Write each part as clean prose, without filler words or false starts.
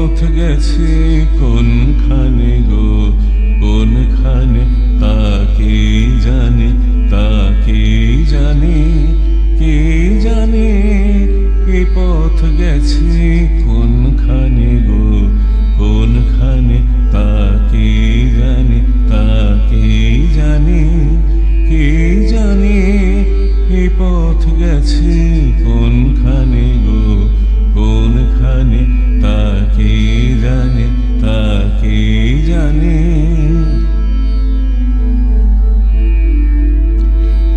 পথ গেছে কোনখানে গো, কোনখানে তাকে জানে, তাকে জানে, কে জানে এ পথ গেছে কোনখানে গো, কোনখানে তাকে জানে, তাকে জানে, কে জানে এ পথ গেছে কোনখানে গো, কোনখানে তাকে জানে, তাকে জানে।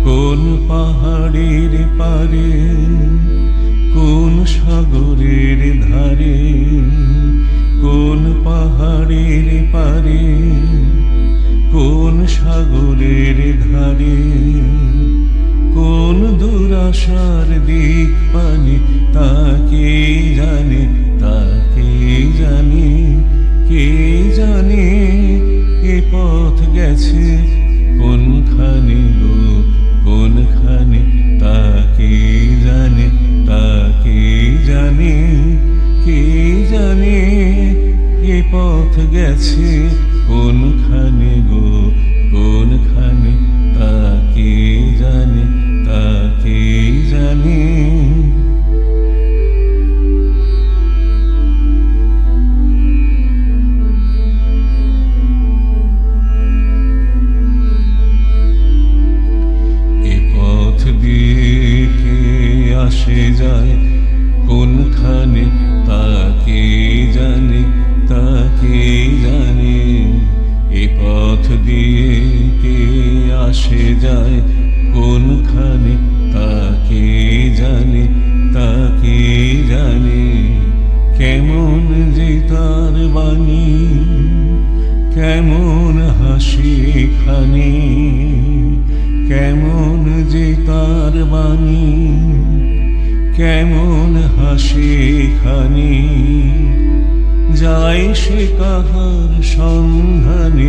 কোন পাহাড়ের পারে, কোন সাগরের ধারে, কোন পাহাড়ের পারে, কোন সাগরের ধারে, কোন দুরাশার দিক পানে তাকে জানে, তাকে জানে, কে জানে এ পথ গেছে কোনখানে গো, কোনখানে তাকে জানে, তাকে জানে, কে জানে এ পথ গেছে কোনখানে গো, কোনখানে তাকে জানে, তাকে জানে। এ পথ দিয়ে কে আসে যায় কোনখানে তাকে জানে, তাকে জানে। এ পথ দিয়ে কে আসে যায় কোনখানে তাকে জানে, তাকে জানে। কেমন যে তার বাণী, কেমন হাসি খানি, কেমন যে তার বাণী, কেমন হাসি খানি। যায় সে কাহার সন্ধানে